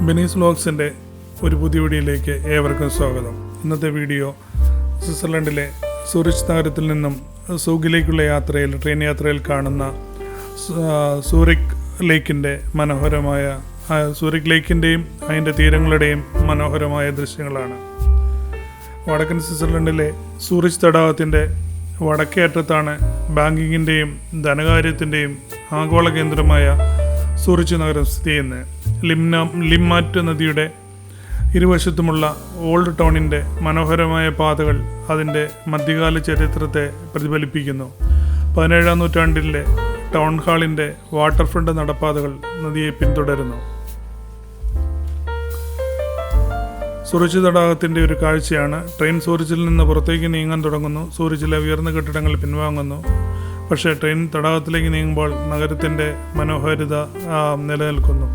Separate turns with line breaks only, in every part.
ബെനീസ് വ്ലോഗ്സിൻ്റെ ഒരു പുതിയ വീഡിയോയിലേക്ക് ഏവർക്കും സ്വാഗതം. ഇന്നത്തെ വീഡിയോ സ്വിറ്റ്സർലൻഡിലെ സൂറിച്ച് നഗരത്തിൽ നിന്നും സൂഗിലേക്കുള്ള ട്രെയിൻ യാത്രയിൽ കാണുന്ന സൂറിക് ലേക്കിൻ്റെ മനോഹരമായ സൂറിക് ലേക്കിൻ്റെയും അതിൻ്റെ തീരങ്ങളുടെയും മനോഹരമായ ദൃശ്യങ്ങളാണ്. വടക്കൻ സ്വിറ്റ്സർലൻഡിലെ സൂറിച്ച് തടാകത്തിൻ്റെ വടക്കേ അറ്റത്താണ് ബാങ്കിങ്ങിൻ്റെയും ധനകാര്യത്തിൻ്റെയും ആഗോള കേന്ദ്രമായ സൂറിച്ച് നഗരം സ്ഥിതി ചെയ്യുന്നത്. ലിമ്മാറ്റ് നദിയുടെ ഇരുവശത്തുമുള്ള ഓൾഡ് ടൗണിൻ്റെ മനോഹരമായ പാതകൾ അതിൻ്റെ മധ്യകാല ചരിത്രത്തെ പ്രതിഫലിപ്പിക്കുന്നു. 17-ാം നൂറ്റാണ്ടിലെ ടൗൺ ഹാളിൻ്റെ വാട്ടർ ഫ്രണ്ട് നടപ്പാതകൾ നദിയെ പിന്തുടരുന്നു. സൂറിച്ച് തടാകത്തിൻ്റെ ഒരു കാഴ്ചയാണ്. ട്രെയിൻ സൂറിച്ചിൽ നിന്ന് പുറത്തേക്ക് നീങ്ങാൻ തുടങ്ങുന്നു. സൂറിച്ചിലെ ഉയർന്ന കെട്ടിടങ്ങൾ പിൻവാങ്ങുന്നു. പക്ഷേ ട്രെയിൻ തടാകത്തിലേക്ക് നീങ്ങുമ്പോൾ നഗരത്തിൻ്റെ മനോഹാരിത നിലനിൽക്കുന്നു.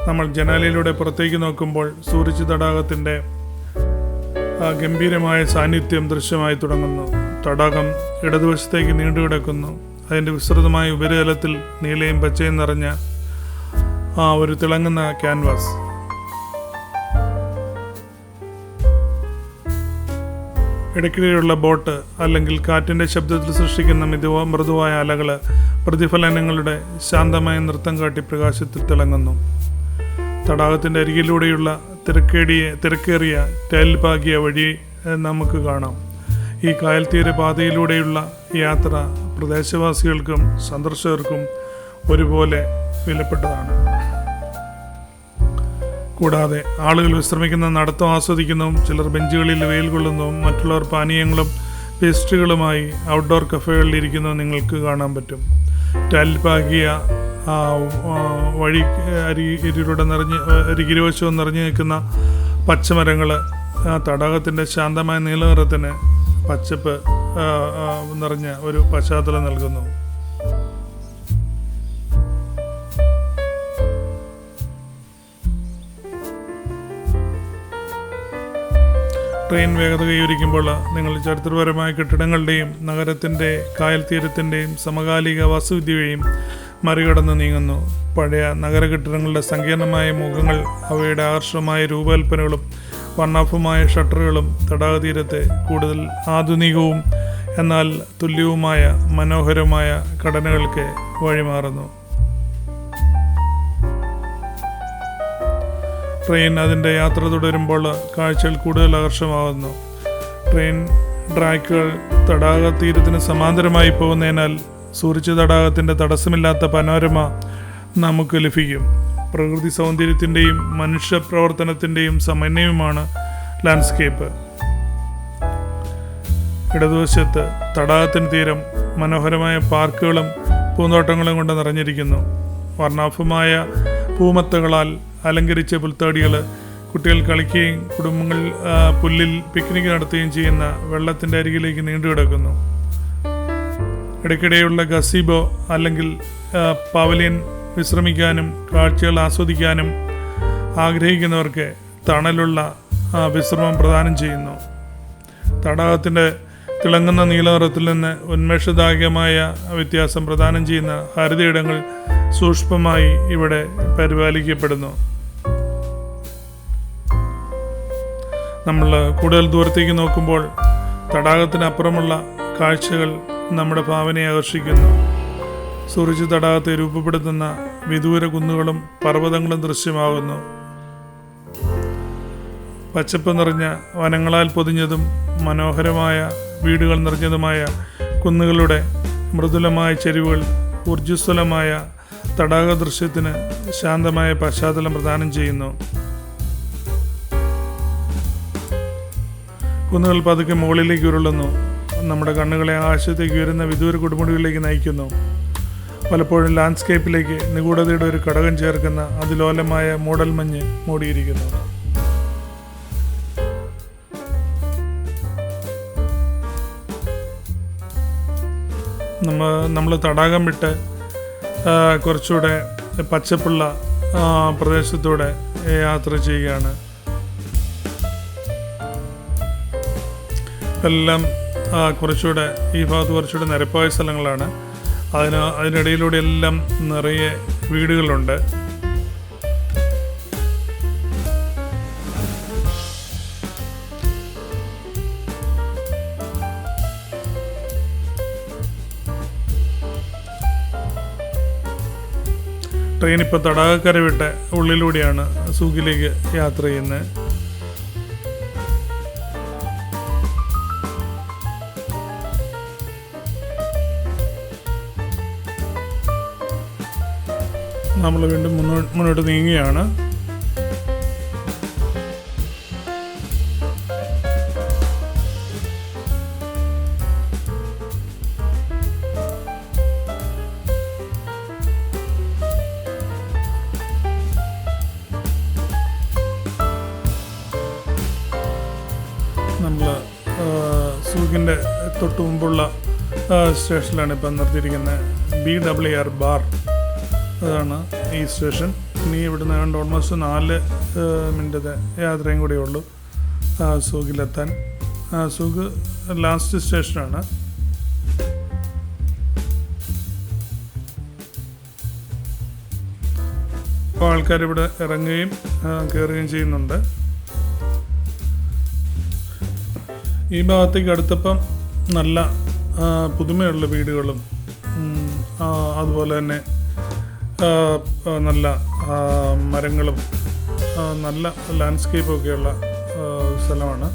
നമ്മൾ ജനാലയിലൂടെ പുറത്തേക്ക് നോക്കുമ്പോൾ സൂറിച്ച് തടാകത്തിൻ്റെ ഗംഭീരമായ സാന്നിധ്യം ദൃശ്യമായി തുടങ്ങുന്നു. തടാകം ഇടതുവശത്തേക്ക് നീണ്ടുകിടക്കുന്നു. അതിൻ്റെ വിസ്തൃതമായ ഉപരിതലത്തിൽ നീലയും പച്ചയും നിറഞ്ഞ ഒരു തിളങ്ങുന്ന ക്യാൻവാസ്. ഇടയ്ക്കിടെയുള്ള ബോട്ട് അല്ലെങ്കിൽ കാറ്റിൻ്റെ ശബ്ദത്തിൽ സൃഷ്ടിക്കുന്ന മൃദുവായ അലകൾ പ്രതിഫലനങ്ങളുടെ ശാന്തമായ നൃത്തം കാട്ടി പ്രകാശത്തിൽ തിളങ്ങുന്നു. തടാകത്തിൻ്റെ അരികിലൂടെയുള്ള തിരക്കേറിയ ടൈൽ പാകിയ വഴി നമുക്ക് കാണാം. ഈ കായൽ തീര പാതയിലൂടെയുള്ള യാത്ര പ്രദേശവാസികൾക്കും സന്ദർശകർക്കും ഒരുപോലെ വിലപ്പെട്ടതാണ്. കൂടാതെ ആളുകൾ വിശ്രമിക്കുന്ന നടത്തം ആസ്വദിക്കുന്നതും ചിലർ ബെഞ്ചുകളിൽ വെയിൽ കൊള്ളുന്നതും മറ്റുള്ളവർ പാനീയങ്ങളും പേസ്ട്രികളുമായി ഔട്ട്ഡോർ കഫേകളിൽ ഇരിക്കുന്നതും നിങ്ങൾക്ക് കാണാൻ പറ്റും. ടൈൽ പാകിയ വഴി ഇരുവശവും നിറഞ്ഞു നിൽക്കുന്ന പച്ചമരങ്ങൾ തടാകത്തിൻ്റെ ശാന്തമായ നീലനിറത്തിന് പച്ചപ്പ് നിറഞ്ഞ ഒരു പശ്ചാത്തലം നൽകുന്നു. ട്രെയിൻ വേഗത കൈവരിക്കുമ്പോൾ നിങ്ങൾ ചരിത്രപരമായ കെട്ടിടങ്ങളുടെയും നഗരത്തിൻ്റെ കായൽ തീരത്തിൻ്റെയും സമകാലിക വാസ്തുവിദ്യയെയും മറികടന്ന് നീങ്ങുന്നു. പഴയ നഗര കെട്ടിടങ്ങളുടെ സങ്കീർണമായ മുഖങ്ങൾ, അവയുടെ ആകർഷകമായ രൂപകൽപ്പനകളും വർണ്ണാഭമായ ഷട്ടറുകളും തടാകതീരത്തെ കൂടുതൽ ആധുനികവും എന്നാൽ തുല്യവുമായ മനോഹരമായ ഘടനകൾക്ക് വഴിമാറുന്നു. ട്രെയിൻ അതിൻ്റെ യാത്ര തുടരുമ്പോൾ കാഴ്ചകൾ കൂടുതൽ ആകർഷകമാകുന്നു. ട്രെയിൻ ട്രാക്കുകൾ തടാകതീരത്തിന് സമാന്തരമായി പോകുന്നതിനാൽ സൂറിച്ച് തടാകത്തിൻ്റെ തടസ്സമില്ലാത്ത പനോരമ നമുക്ക് ലഭിക്കും. പ്രകൃതി സൗന്ദര്യത്തിൻ്റെയും മനുഷ്യ പ്രവർത്തനത്തിൻ്റെയും സമന്വയമാണ് ലാൻഡ്സ്കേപ്പ്. ഇടതുവശത്ത് തടാകത്തിന് തീരം മനോഹരമായ പാർക്കുകളും പൂന്തോട്ടങ്ങളും കൊണ്ട് നിറഞ്ഞിരിക്കുന്നു. വർണ്ണാഭമായ പൂമത്തകളാൽ അലങ്കരിച്ച പുൽത്താടികൾ, കുട്ടികൾ കളിക്കുകയും കുടുംബങ്ങൾ പുല്ലിൽ പിക്നിക് നടത്തുകയും ചെയ്യുന്ന വെള്ളത്തിൻ്റെ അരികിലേക്ക് നീണ്ടുകിടക്കുന്നു. ഇടയ്ക്കിടെയുള്ള ഗസീബോ അല്ലെങ്കിൽ പവലിയൻ വിശ്രമിക്കാനും കാഴ്ചകൾ ആസ്വദിക്കാനും ആഗ്രഹിക്കുന്നവർക്ക് തണലുള്ള വിശ്രമം പ്രദാനം ചെയ്യുന്നു. തടാകത്തിൻ്റെ തിളങ്ങുന്ന നീലനിറത്തിൽ നിന്ന് ഉന്മേഷദായകമായ വ്യത്യാസം പ്രദാനം ചെയ്യുന്ന ഹരിതയിടങ്ങൾ സൂക്ഷ്മമായി ഇവിടെ പരിപാലിക്കപ്പെടുന്നു. നമ്മൾ കൂടുതൽ ദൂരത്തേക്ക് നോക്കുമ്പോൾ തടാകത്തിനപ്പുറമുള്ള കാഴ്ചകൾ നമ്മുടെ ഭാവനയെ ആകർഷിക്കുന്നു. സൂറിച്ച് തടാകത്തെ രൂപപ്പെടുത്തുന്ന വിദൂര കുന്നുകളും പർവ്വതങ്ങളും ദൃശ്യമാകുന്നു. പച്ചപ്പ് നിറഞ്ഞ വനങ്ങളാൽ പൊതിഞ്ഞതും മനോഹരമായ വീടുകൾ നിറഞ്ഞതുമായ കുന്നുകളുടെ മൃദുലമായ ചെരിവുകൾ ഊർജ്ജസ്വലമായ തടാക ദൃശ്യത്തിന് ശാന്തമായ പശ്ചാത്തലം പ്രദാനം ചെയ്യുന്നു. കുന്നുകൾ പതുക്കെ മുകളിലേക്ക് ഉരുളുന്നു. നമ്മുടെ കണ്ണുകളെ ആകാശത്തേക്ക് ഉയരുന്ന വിദൂര കൊടുമുടികളിലേക്ക് നയിക്കുന്നു. പലപ്പോഴും ലാൻഡ്സ്കേപ്പിലേക്ക് നിഗൂഢതയുടെ ഒരു ഘടകം ചേർക്കുന്ന അതിലോലമായ മൂടൽമഞ്ഞ് മൂടിയിരിക്കുന്നു. നമ്മൾ തടാകം വിട്ട് കുറച്ചുകൂടെ പച്ചപ്പുള്ള പ്രദേശത്തൂടെ യാത്ര ചെയ്യുകയാണ്. എല്ലാം കുറച്ചുകൂടെ ഈ ഭാഗത്ത് കുറച്ചുകൂടെ നിരപ്പായ സ്ഥലങ്ങളാണ്. അതിനിടയിലൂടെ എല്ലാം നിറയെ വീടുകളുണ്ട്. ട്രെയിൻ ഇപ്പോൾ തടാകക്കര വിട്ട ഉള്ളിലൂടെയാണ് സൂഗിലേക്ക് യാത്ര ചെയ്യുന്നത്. നമ്മൾ വീണ്ടും മുന്നോട്ട് നീങ്ങുകയാണ്. നമ്മൾ സൂഗിൻ്റെ തൊട്ട് മുമ്പുള്ള സ്റ്റേഷനിലാണ് ഇപ്പം നിർത്തിയിരിക്കുന്നത്. BWR ബാർ അതാണ് ഈ സ്റ്റേഷൻ. ഇനി ഇവിടുന്ന് കണ്ട് ഓൾമോസ്റ്റ് 4 മിനിറ്റത്തെ യാത്രയും കൂടെ ഉള്ളൂ സൂഗിലെത്താൻ. സൂഗ് ലാസ്റ്റ് സ്റ്റേഷനാണ്. അപ്പോൾ ആൾക്കാരിവിടെ ഇറങ്ങുകയും കയറുകയും ചെയ്യുന്നുണ്ട്. ഈ ഭാഗത്തേക്ക് അടുത്തപ്പം നല്ല പുതുമയുള്ള വീടുകളും അതുപോലെ തന്നെ നല്ല മരങ്ങളും നല്ല ലാൻഡ്സ്കേപ്പൊക്കെയുള്ള സ്ഥലമാണ്.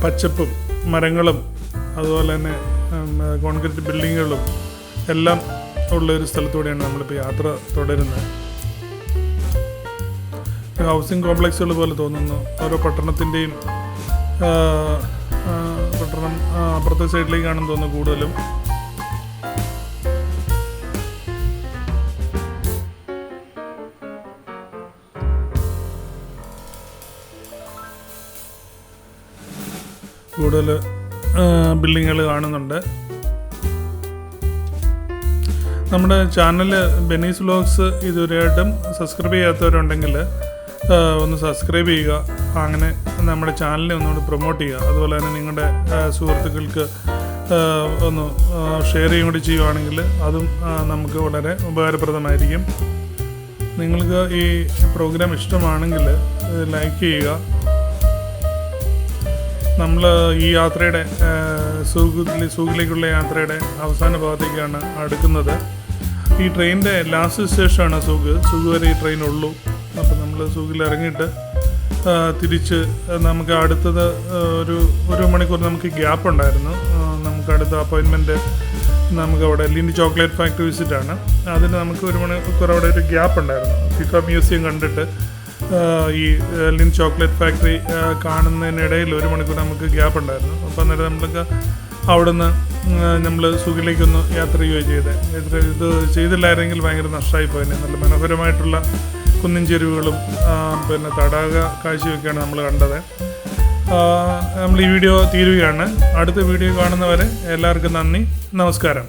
പച്ചപ്പും മരങ്ങളും അതുപോലെ തന്നെ കോൺക്രീറ്റ് ബിൽഡിങ്ങുകളും എല്ലാം ഉള്ളൊരു സ്ഥലത്തൂടെയാണ് നമ്മളിപ്പോൾ യാത്ര തുടരുന്നത്. ഹൗസിംഗ് കോംപ്ലക്സുകൾ പോലെ തോന്നുന്നു. ഓരോ പട്ടണത്തിൻ്റെയും പട്ടണം അപ്പുറത്തെ സൈഡിലേക്കാണെന്ന് തോന്നുന്നു കൂടുതലും. കൂടുതൽ ബിൽഡിങ്ങുകൾ കാണുന്നുണ്ട്. നമ്മുടെ ചാനൽ ബെനീസ് വ്ലോഗ്സ് ഇതുവരെയായിട്ടും സബ്സ്ക്രൈബ് ചെയ്യാത്തവരുണ്ടെങ്കിൽ ഒന്ന് സബ്സ്ക്രൈബ് ചെയ്യുക. അങ്ങനെ നമ്മുടെ ചാനലിനെ ഒന്നുകൂടി പ്രൊമോട്ട് ചെയ്യുക. അതുപോലെ തന്നെ നിങ്ങളുടെ സുഹൃത്തുക്കൾക്ക് ഒന്ന് ഷെയർ ചെയ്യുകയും കൂടി ചെയ്യുകയാണെങ്കിൽ അതും നമുക്ക് വളരെ ഉപകാരപ്രദമായിരിക്കും. നിങ്ങൾക്ക് ഈ പ്രോഗ്രാം ഇഷ്ടമാണെങ്കിൽ ലൈക്ക് ചെയ്യുക. നമ്മൾ ഈ യാത്രയുടെ സൂഗിലേക്കുള്ള യാത്രയുടെ അവസാന ഭാഗത്തേക്കാണ് അടുക്കുന്നത്. ഈ ട്രെയിനിൻ്റെ ലാസ്റ്റ് സ്റ്റേഷനാണ് സൂഗ് വരെ ഈ ട്രെയിൻ ഉള്ളൂ. അപ്പോൾ നമ്മൾ സൂഗിൽ ഇറങ്ങിയിട്ട് തിരിച്ച് നമുക്ക് അടുത്തത് ഒരു മണിക്കൂർ നമുക്ക് ഗ്യാപ്പ് ഉണ്ടായിരുന്നു. നമുക്ക് അടുത്ത അപ്പോയിൻമെൻറ്റ് നമുക്ക് അവിടെ ലിൻഡ് ചോക്ലേറ്റ് ഫാക്ടറി വിസിറ്റാണ്. അതിന് നമുക്ക് 1 മണിക്കൂർ അവിടെ ഒരു ഗ്യാപ്പ് ഉണ്ടായിരുന്നു. ഫിഫ മ്യൂസിയം കണ്ടിട്ട് ഈ ലിൻഡ് ചോക്ലേറ്റ് ഫാക്ടറി കാണുന്നതിനിടയിൽ 1 മണിക്കൂർ നമുക്ക് ഗ്യാപ്പ് ഉണ്ടായിരുന്നു. അപ്പോൾ അന്നേരം നമ്മൾക്ക് അവിടുന്ന് നമ്മൾ സൂഗിലേക്കൊന്ന് യാത്ര ചെയ്യുകയും ചെയ്തത്. ഇത് ചെയ്തില്ലായിരുന്നെങ്കിൽ ഭയങ്കര നഷ്ടമായി പോയത്. നല്ല മനോഹരമായിട്ടുള്ള കുന്നിൻ ചെരുവുകളും പിന്നെ തടാക കാഴ്ചയൊക്കെയാണ് നമ്മൾ കണ്ടത്. നമ്മൾ ഈ വീഡിയോ തീരുകയാണ്. അടുത്ത വീഡിയോ കാണുന്നവരെ എല്ലാവർക്കും നന്ദി, നമസ്കാരം.